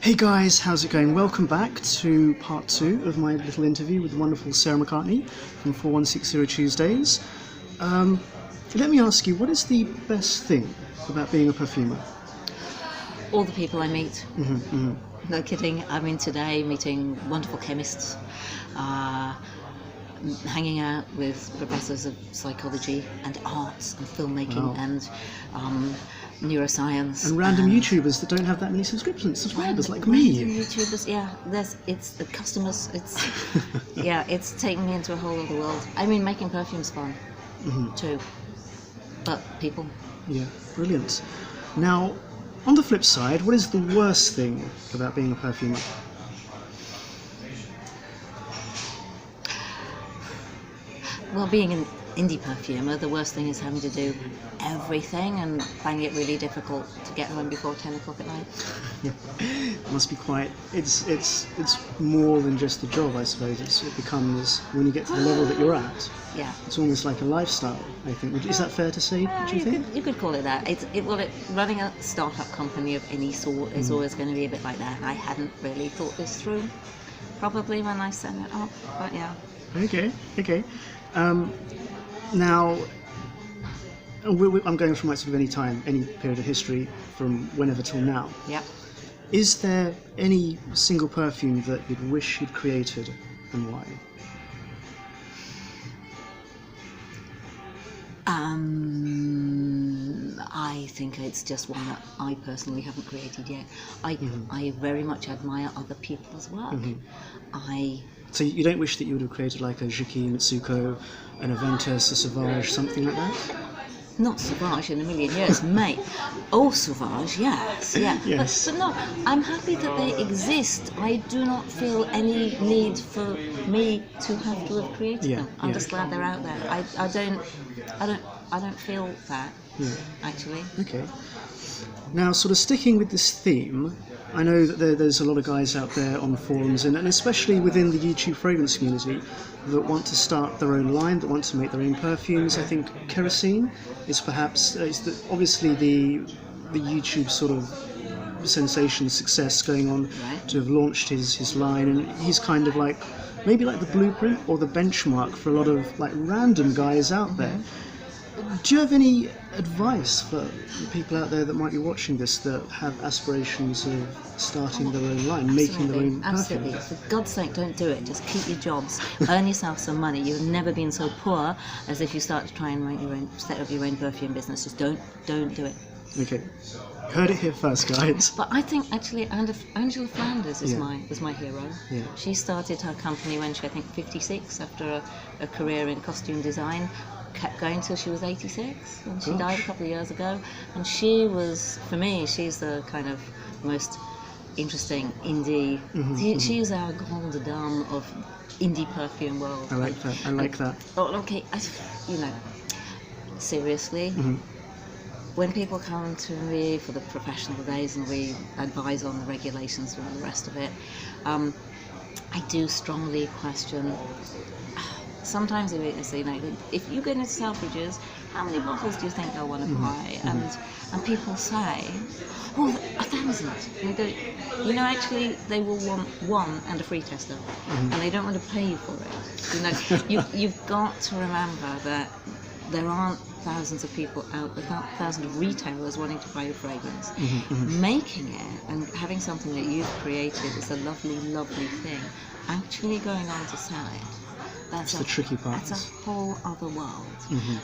Hey guys, how's it going? Welcome back to part 2 of my little interview with the wonderful Sarah McCartney from 4160 Tuesdays. Let me ask you, what is the best thing about being a perfumer? All the people I meet. No kidding. I mean, today meeting wonderful chemists, hanging out with professors of psychology and arts and filmmaking and neuroscience. And random YouTubers that don't have that many subscriptions, subscribers like me. YouTubers, yeah. It's the customers. It's it's taking me into a whole other world. I mean, making perfume's fun too, but people. Yeah, brilliant. Now, on the flip side, what is the worst thing about being a perfumer? Well, being an indie perfumer, the worst thing is having to do everything and finding it really difficult to get home before 10 o'clock at night. It must be quite. It's more than just a job, I suppose. It becomes, when you get to the level that you're at. Yeah. It's almost like a lifestyle, I think. Is that fair to say? Do you think? You could call it that. Running a startup company of any sort is always going to be a bit like that. I hadn't really thought this through, probably, when I set it up. But yeah. Okay. Now, I'm going from like sort of any time, any period of history, from whenever till now. Yep. Is there any single perfume that you'd wish you'd created, and why? I think it's just one that I personally haven't created yet. I very much admire other people's work. So you don't wish that you would have created like a Jackie Mitsuko, an Aventus, a Sauvage, something like that? Not Sauvage in a million years, mate. Oh, Sauvage, yes, yeah. Yes. But no, I'm happy that they exist. I do not feel any need for me to have to have created them. I'm just glad they're out there. I don't feel that, actually. Okay. Now, sort of sticking with this theme, I know that there's a lot of guys out there on the forums, and especially within the YouTube fragrance community, that want to start their own line, that want to make their own perfumes. I think Kerosene is perhaps, obviously the YouTube sort of sensation success going on to have launched his line, and he's kind of like, maybe like the blueprint or the benchmark for a lot of like random guys out there. Do you have any advice for the people out there that might be watching this that have aspirations of starting their own line, making their own perfume? Absolutely. For God's sake, don't do it. Just keep your jobs. Earn yourself some money. You've never been so poor as if you start to try and set up your own perfume business. Just don't do it. Okay. Heard it here first, guys. But I think actually Angela Flanders was my hero. Yeah. She started her company when she, I think, 56, after a career in costume design. Kept going till she was 86, and she died a couple of years ago. And she was, for me, she's the kind of most interesting indie. She's our grande dame of indie perfume world. I like that. Oh, okay. Seriously. When people come to me for the professional days and we advise on the regulations and all the rest of it, I do strongly question. Sometimes they say, if you go into Selfridges, how many bottles do you think they'll want to buy? And people say, 1,000. And they go, actually, they will want one and a free tester, and they don't want to pay you for it. You've got to remember that there aren't thousands of people out there, thousands of retailers wanting to buy your fragrance. Making it and having something that you've created is a lovely, lovely thing. Actually going on to sell it, that's the tricky part. That's a whole other world.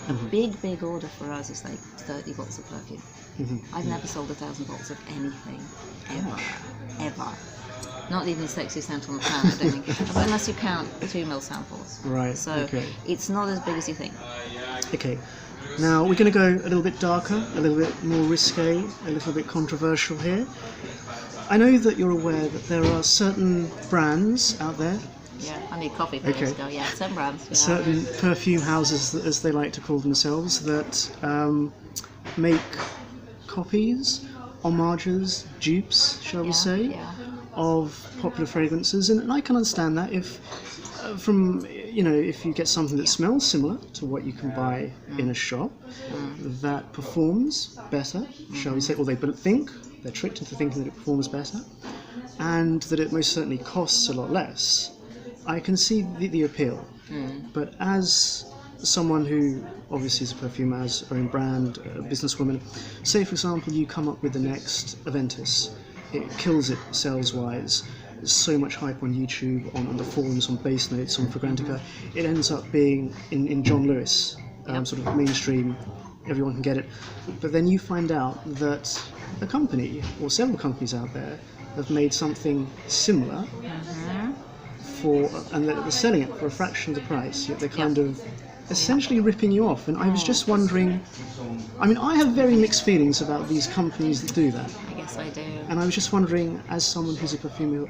A big order for us is like 30 bottles of perfume. I've never sold 1,000 bottles of anything, ever. Not even Sexy Scent on the planet, I don't think, unless you count 2 ml samples. Right. So it's not as big as you think. Okay. Now we're going to go a little bit darker, a little bit more risque, a little bit controversial here. I know that you're aware that there are certain brands out there. Yeah, I need coffee for this go. Yeah, some brands. Yeah. Certain perfume houses, as they like to call themselves, that make copies, homages, dupes, shall we say, of popular fragrances. And I can understand that if if you get something that smells similar to what you can buy in a shop, that performs better, shall we say, or they're tricked into thinking that it performs better, and that it most certainly costs a lot less, I can see the appeal. But as someone who obviously is a perfumer, has her own brand, a businesswoman, say for example you come up with the next Aventus, it kills it sales-wise, there's so much hype on YouTube, on the forums, on Base Notes, on Fragrantica, it ends up being in John Lewis, sort of mainstream, everyone can get it. But then you find out that a company, or several companies out there, have made something similar and they're selling it for a fraction of the price, yet they're kind of essentially ripping you off. And I was just wondering, I mean, I have very mixed feelings about these companies that do that. I guess I do. And I was just wondering, as someone who's a perfumer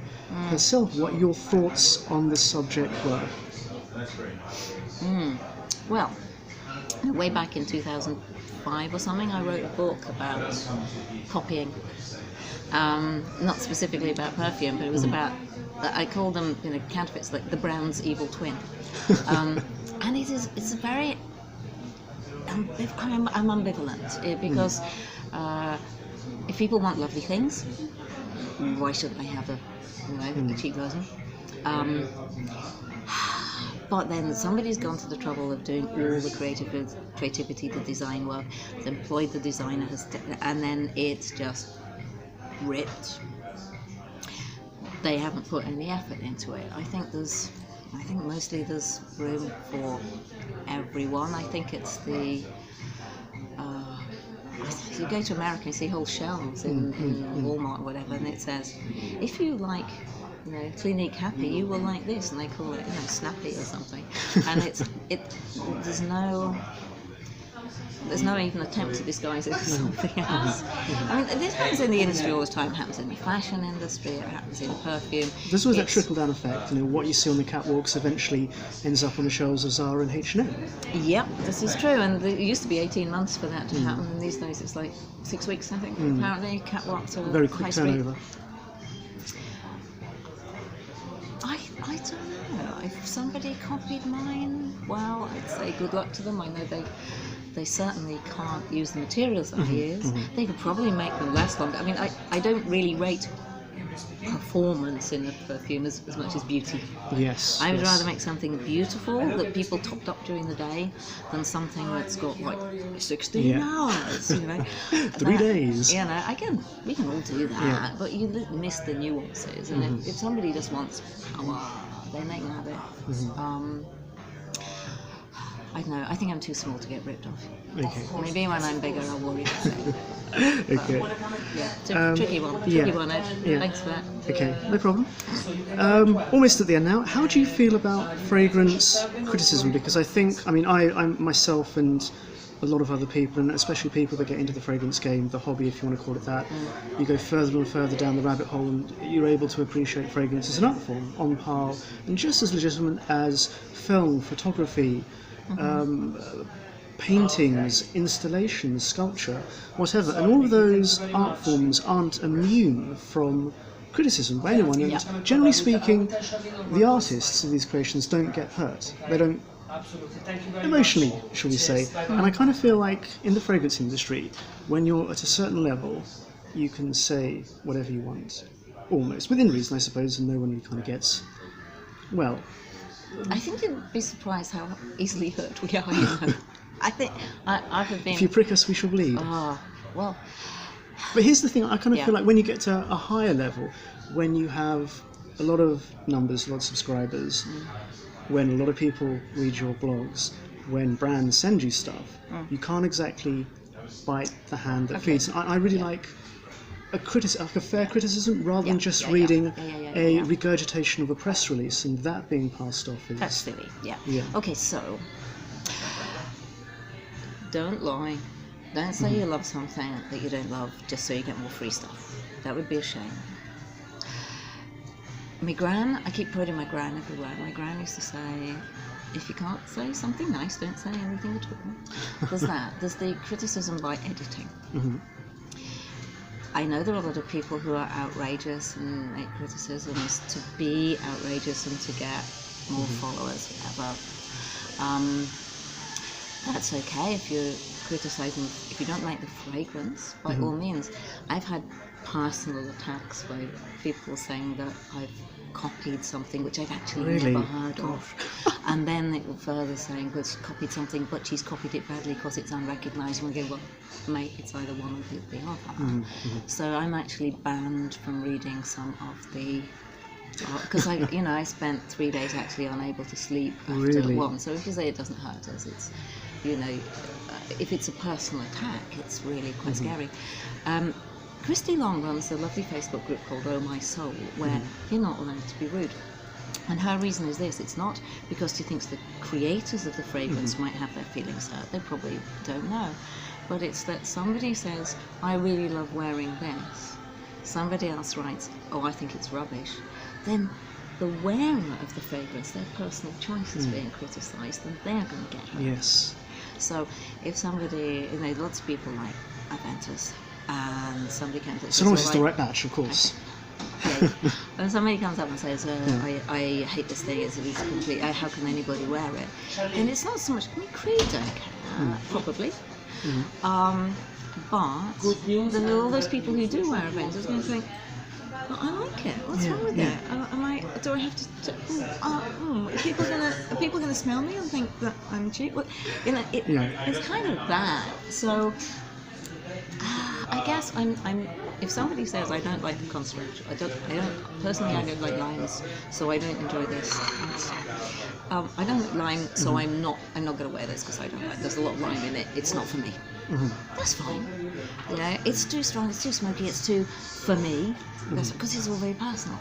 herself, what your thoughts on this subject were. Well, way back in 2005 or something, I wrote a book about copying. Not specifically about perfume, but it was about, I call them, counterfeits, like the Brown's evil twin. And it's a very, I'm ambivalent, because if people want lovely things, why shouldn't they have a cheap version? But then somebody's gone to the trouble of doing all the creativity, the design work, has employed the designer, and then it's just ripped. They haven't put any effort into it. I think mostly there's room for everyone. I think it's you go to America and see whole shelves in Walmart or whatever, and it says, if you like, Clinique Happy, you will like this, and they call it, Snappy or something. And there's no even attempt to disguise it as something else. I mean, this happens in the industry all the time. It happens in the fashion industry. It happens in perfume. There's always that trickle-down effect. What you see on the catwalks eventually ends up on the shelves of Zara and H&M. Yep, this is true. And it used to be 18 months for that to happen. And these days it's like 6 weeks, I think. Apparently, catwalks are very quick turnover. I don't know. If somebody copied mine, well, I'd say good luck to them. I know they certainly can't use the materials that I use. They could probably make them last longer. I mean, I don't really rate performance in a perfume as much as beauty. Yes. I would rather make something beautiful that people topped up during the day than something that's got like 16 hours, 3 days. We can all do that, but you miss the nuances. And if somebody just wants power, then they can have it. I don't know. I think I'm too small to get ripped off. Okay. Maybe when I'm bigger, I'll worry about it. Okay. It's a tricky one, Ed. Thanks for that. Okay, no problem. Almost at the end now. How do you feel about fragrance criticism? Because I'm myself and a lot of other people, and especially people that get into the fragrance game, the hobby, if you want to call it that, you go further and further down the rabbit hole, and you're able to appreciate fragrance as an art form, on par, and just as legitimate as film, photography, paintings, installations, sculpture, whatever. And all of those art forms aren't immune from criticism by anyone. And generally speaking, the artists of these creations don't get hurt. They don't, emotionally, shall we say. And I kind of feel like in the fragrance industry, when you're at a certain level, you can say whatever you want. Almost. Within reason, I suppose, and no one really kind of gets, well... I think you'd be surprised how easily hurt we are. I think I've been... If you prick us, we shall bleed. Well... But here's the thing, I kind of feel like when you get to a higher level, when you have a lot of numbers, a lot of subscribers, when a lot of people read your blogs, when brands send you stuff, you can't exactly bite the hand that feeds. I really like a fair criticism rather than just reading a regurgitation of a press release and that being passed off. That's silly, Okay, so don't lie. Don't say you love something that you don't love just so you get more free stuff. That would be a shame. My gran, I keep quoting my gran everywhere. My gran used to say, if you can't say something nice, don't say anything at all. There's that. There's the criticism by editing. I know there are a lot of people who are outrageous and make criticisms to be outrageous and to get more followers, whatever. That's okay if you criticising. If you don't like the fragrance, by all means. I've had personal attacks by people saying that I've copied something which I've actually never heard of. And then it will further saying, well, she copied something, but she's copied it badly because it's unrecognisable. And we go, well, mate, it's either one or the other. So I'm actually banned from reading some of the... Because I spent 3 days actually unable to sleep after one. So if you say it doesn't hurt us, it's, if it's a personal attack, it's really quite scary. Christy Long runs a lovely Facebook group called Oh My Soul, where you're not allowed to be rude. And her reason is this: it's not because she thinks the creators of the fragrance might have their feelings hurt. They probably don't know. But it's that somebody says, I really love wearing this. Somebody else writes, oh, I think it's rubbish. Then the wearer of the fragrance, their personal choice is being criticised, and they're going to get hurt. Yes. So if somebody, lots of people like Aventus, and somebody comes up, So long as it's the right batch, of course. Yeah. When somebody comes up and says, I hate this thing, it's complete, how can anybody wear it? And it's not so much, Creed don't care, probably. But then there are all those people who do wear Aventus going to think, well, I like it. What's wrong with it? Do I have to? Are people gonna smell me and think that I'm cheap? Well, it's kind of that. So I guess I'm. If somebody says I don't like the construct, I don't personally. I don't like limes, so I don't enjoy this. I don't like lime, so I'm not going to wear this because I don't like. There's a lot of lime in it. It's not for me. That's fine. It's too strong. It's too smoky. It's too for me. Because it's all very personal.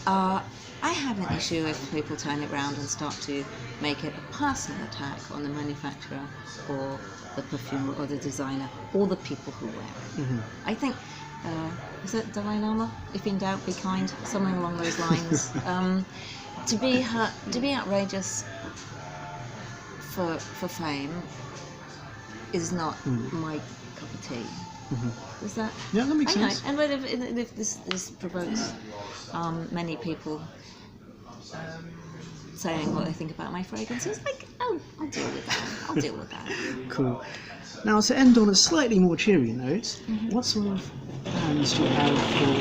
I have an issue if people turn it around and start to make it a personal attack on the manufacturer or the perfumer or the designer or the people who wear it. I think, is that Dalai Lama? If in doubt, be kind. Something along those lines. To be outrageous for fame is not my cup of tea. Is that? Yeah, that makes sense. And but if this provokes many people saying what they think about my fragrances, like, oh, I'll deal with that. Cool. Now, to end on a slightly more cheery note, what sort of plans do you have for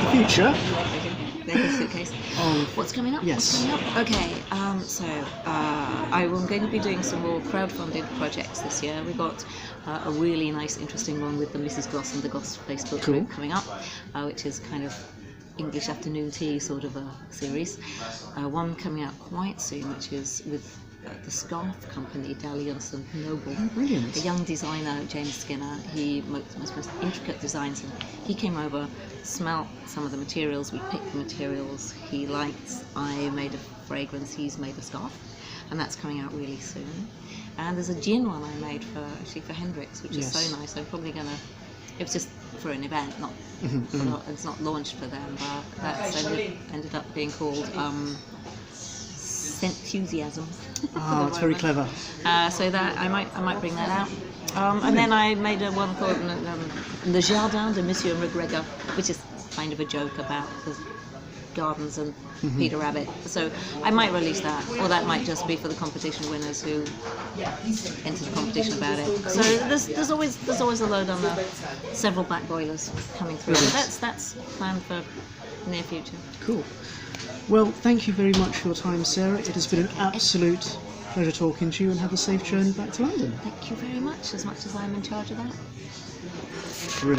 the future? There's a suitcase. What's coming up? Yes. What's coming up? Okay, so I'm going to be doing some more crowdfunded projects this year. We've got a really nice, interesting one with the Mrs. Goss and the Goss Facebook group coming up, which is kind of English afternoon tea sort of a series. One coming out quite soon, which is with the scarf company Dalliance and Noble. Oh, brilliant. A young designer, James Skinner. He makes the most intricate designs, and he came over, smelt some of the materials, we picked the materials he liked. I made a fragrance, he's made a scarf, and that's coming out really soon. And there's a gin one I made for Hendrix, which is so nice. I'm probably gonna. It was just for an event, not. It's not launched for them, but that's ended up being called Scenthusiasm. Oh, it's very clever. So that I might bring that out. And then I made a one called Le Jardin de Monsieur McGregor, which is kind of a joke about the gardens and Peter Rabbit. So I might release that, or that might just be for the competition winners who enter the competition about it. So there's always a load on the several back boilers coming through. So that's planned for near future. Cool. Well, thank you very much for your time, Sarah. It has been an absolute pleasure talking to you, and have a safe journey back to London. Thank you very much as I'm in charge of that. Brilliant.